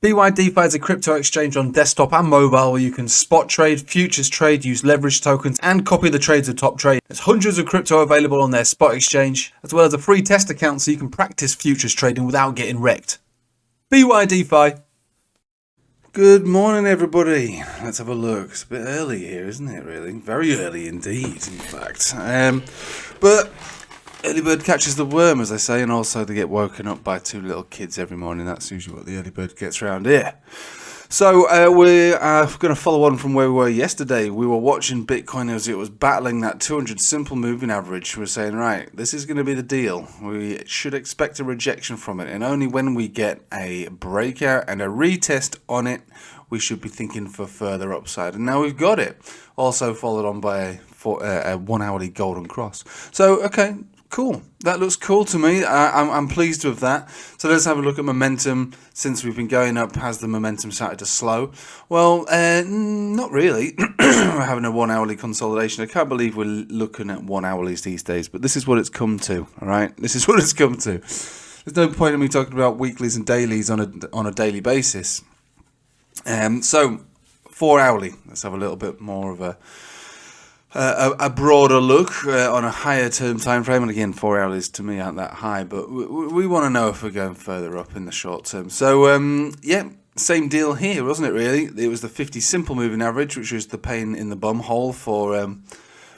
BYDFi is a crypto exchange on desktop and mobile where you can spot trade, futures trade, use leverage tokens, and copy the trades of top trade. There's hundreds of crypto available on their spot exchange, as well as a free test account so you can practice futures trading without getting wrecked. BYDFi. Good morning, everybody. Let's have a look. It's a bit early here, isn't it, really? Very early indeed, in fact. But early bird catches the worm, as they say, and also they get woken up by two little kids every morning. That's usually what the early bird gets around here. So we're going to follow on from where we were yesterday. We were watching Bitcoin as it was battling that 200 simple moving average. We're saying, right, this is going to be the deal. We should expect a rejection from it, and only when we get a breakout and a retest on it, we should be thinking for further upside. And now we've got it. Also followed on by a 1 hourly golden cross. So, okay. Cool. That looks cool to me. I'm pleased with that. So let's have a look at momentum. Since we've been going up, has the momentum started to slow? Well, not really. We're having a 1 hourly consolidation. I can't believe we're looking at 1 hourlies these days, but this is what it's come to. All right, this is what it's come to. There's no point in me talking about weeklies and dailies on a daily basis. So 4 hourly. Let's have a little bit more of a broader look on a higher term time frame, and again 4 hours to me aren't that high, but we want to know if we're going further up in the short term. So yeah, same deal here, wasn't it? Really, it was the 50 simple moving average, which was the pain in the bum hole for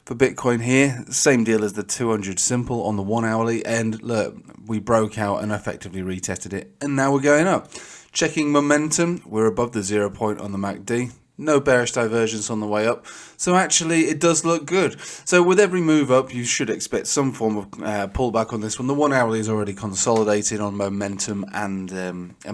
Bitcoin here. Same deal as the 200 simple on the 1 hourly, and look, we broke out and effectively retested it, and now we're going up. Checking momentum, we're above the 0 point on the MACD. No bearish divergence on the way up. So actually, it does look good. So with every move up, you should expect some form of pullback on this one. The 1 hourly is already consolidated on momentum and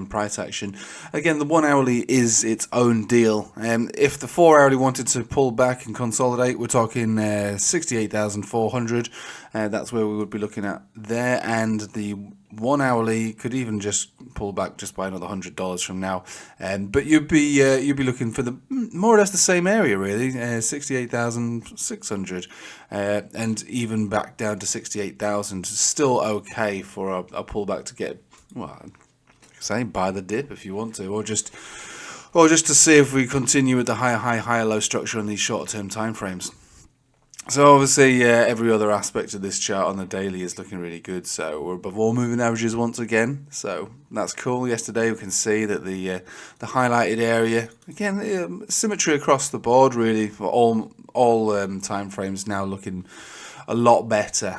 price action. Again, the 1 hourly is its own deal. If the 4 hourly wanted to pull back and consolidate, we're talking 68,400. That's where we would be looking at there. And the 1 hourly could even just pull back just by another $100 from now, but you'd be looking for the more or less the same area, really, 68,600, and even back down to 68,000. Still okay for a pullback to get, well, say buy the dip if you want to, or just to see if we continue with the higher high, higher low structure on these short term time frames. So obviously every other aspect of this chart on the daily is looking really good. So we're above all moving averages once again. So that's cool. Yesterday we can see that the highlighted area, again, symmetry across the board really for all time frames now looking a lot better.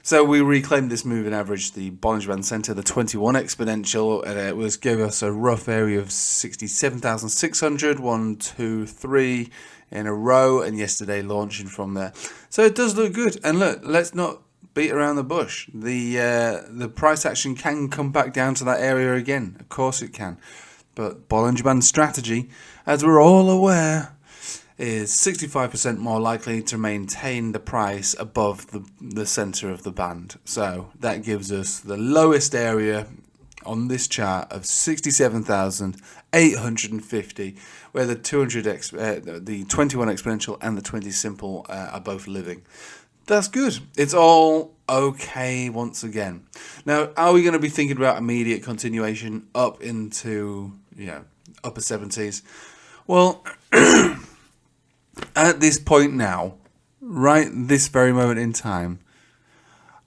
So we reclaimed this moving average, the Bollinger Band Center, the 21 exponential, and it gave us a rough area of 67,600, 1, 2, 3 in a row, and yesterday launching from there. So it does look good. And look, let's not beat around the bush. The price action can come back down to that area again. Of course it can. But Bollinger Band strategy, as we're all aware, is 65% more likely to maintain the price above the center of the band. So that gives us the lowest area on this chart of 67,850, where the 200x, the 21 exponential and the 20 simple are both living. That's good. It's all okay once again. Now, are we going to be thinking about immediate continuation up into upper 70s? Well, at this point now, right this very moment in time,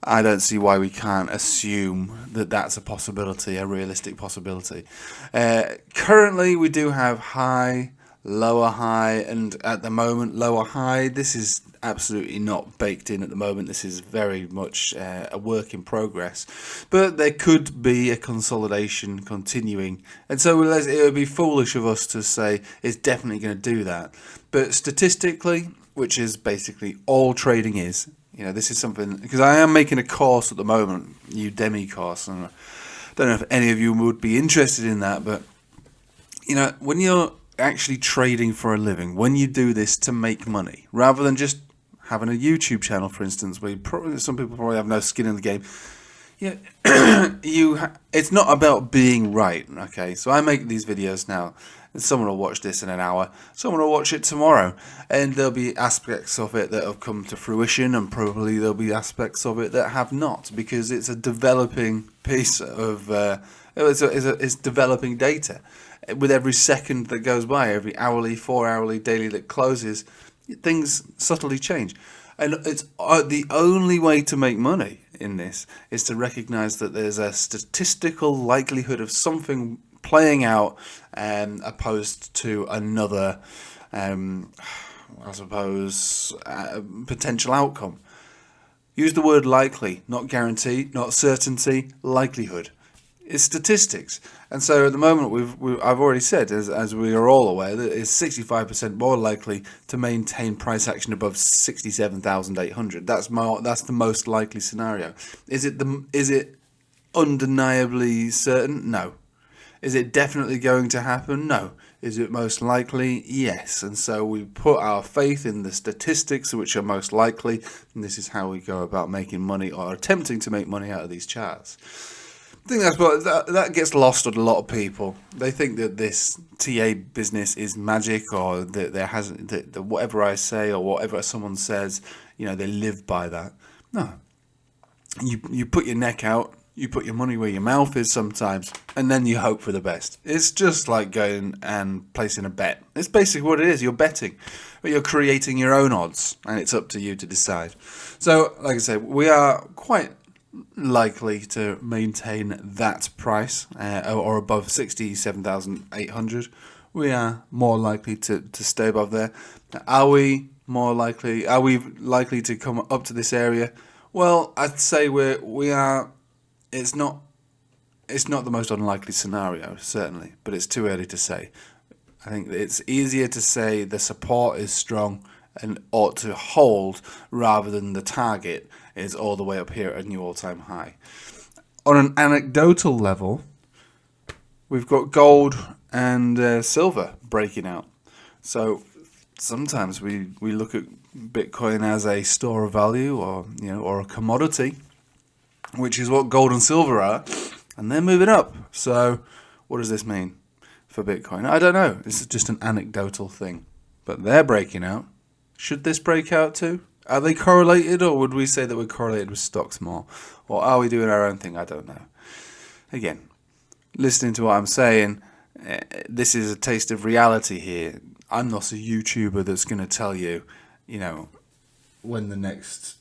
I don't see why we can't assume that that's a possibility, a realistic possibility. Currently, we do have high, lower high, and at the moment, lower high. This is absolutely not baked in at the moment. This is very much a work in progress. But there could be a consolidation continuing. And so it would be foolish of us to say it's definitely going to do that. But statistically, which is basically all trading is, this is something, because I am making a course at the moment, Udemy course, and I don't know if any of you would be interested in that, but, when you're actually trading for a living, when you do this to make money, rather than just having a YouTube channel, for instance, where some people probably have no skin in the game, Yeah, it's not about being right, okay? So I make these videos now, and someone will watch this in an hour, someone will watch it tomorrow, and there'll be aspects of it that have come to fruition, and probably there'll be aspects of it that have not, because it's a developing piece of, it's developing data. With every second that goes by, every hourly, 4-hourly, daily that closes, things subtly change. And it's the only way to make money in this is to recognize that there's a statistical likelihood of something playing out, opposed to another, I suppose, potential outcome. Use the word likely, not guarantee, not certainty, likelihood. It's statistics. And so at the moment, I've already said, as we are all aware, that it's 65% more likely to maintain price action above 67,800. That's the most likely scenario. Is it undeniably certain? No. Is it definitely going to happen? No. Is it most likely? Yes. And so we put our faith in the statistics which are most likely, and this is how we go about making money, or attempting to make money out of these charts. I think that's what that gets lost on a lot of people. They think that this TA business is magic, or that whatever I say or whatever someone says, they live by that. No, you put your neck out, you put your money where your mouth is sometimes, and then you hope for the best. It's just like going and placing a bet. It's basically what it is. You're betting, but you're creating your own odds, and it's up to you to decide. So, like I said, we are quite likely to maintain that price, or above 67,800. We are more likely to stay above there. Are we likely to come up to this area? Well, I'd say we are. It's not the most unlikely scenario, certainly, but it's too early to say. I think it's easier to say the support is strong and ought to hold, rather than the target is all the way up here at a new all-time high. On an anecdotal level, we've got gold and silver breaking out. So sometimes we look at Bitcoin as a store of value, or a commodity, which is what gold and silver are, and they're moving up. So what does this mean for Bitcoin? I don't know. This is just an anecdotal thing, but they're breaking out. Should this break out too? Are they correlated, or would we say that we're correlated with stocks more? Or are we doing our own thing? I don't know. Again, listening to what I'm saying, this is a taste of reality here. I'm not a YouTuber that's going to tell you, when the next,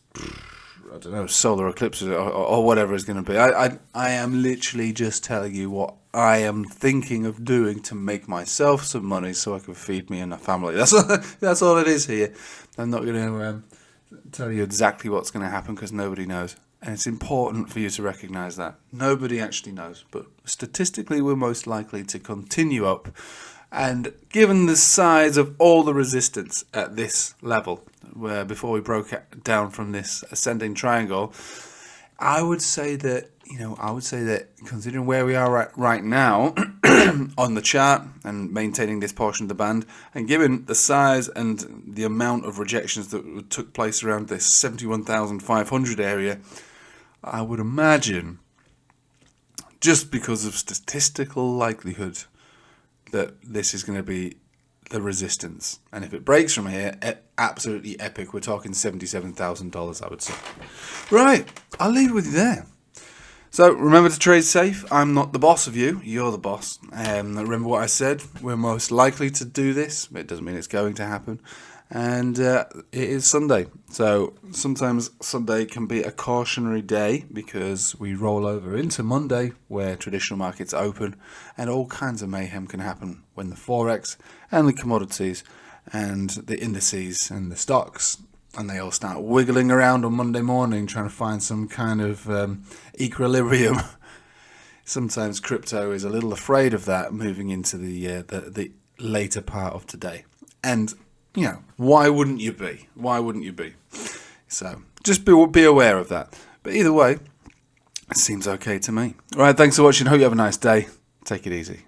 solar eclipse or whatever is going to be. I am literally just telling you what I am thinking of doing to make myself some money so I can feed me and a family. That's all it is here. I'm not going to tell you exactly what's going to happen, because nobody knows. And it's important for you to recognize that. Nobody actually knows. But statistically, we're most likely to continue up. And given the size of all the resistance at this level, where before we broke down from this ascending triangle, I would say that considering where we are right now on the chart and maintaining this portion of the band, and given the size and the amount of rejections that took place around this 71,500 area, I would imagine, just because of statistical likelihood, that this is going to be the resistance. And if it breaks from here, absolutely epic. We're talking $77,000, I would say. Right, I'll leave it with you there. So remember to trade safe. I'm not the boss of you. You're the boss. Remember what I said. We're most likely to do this. It doesn't mean it's going to happen. And it is Sunday. So sometimes Sunday can be a cautionary day, because we roll over into Monday, where traditional markets open, and all kinds of mayhem can happen when the Forex and the commodities and the indices and the stocks, and they all start wiggling around on Monday morning trying to find some kind of equilibrium. Sometimes crypto is a little afraid of that, moving into the later part of today. And why wouldn't you be? Why wouldn't you be? So just be aware of that. But either way, it seems okay to me. All right, thanks for watching. Hope you have a nice day. Take it easy.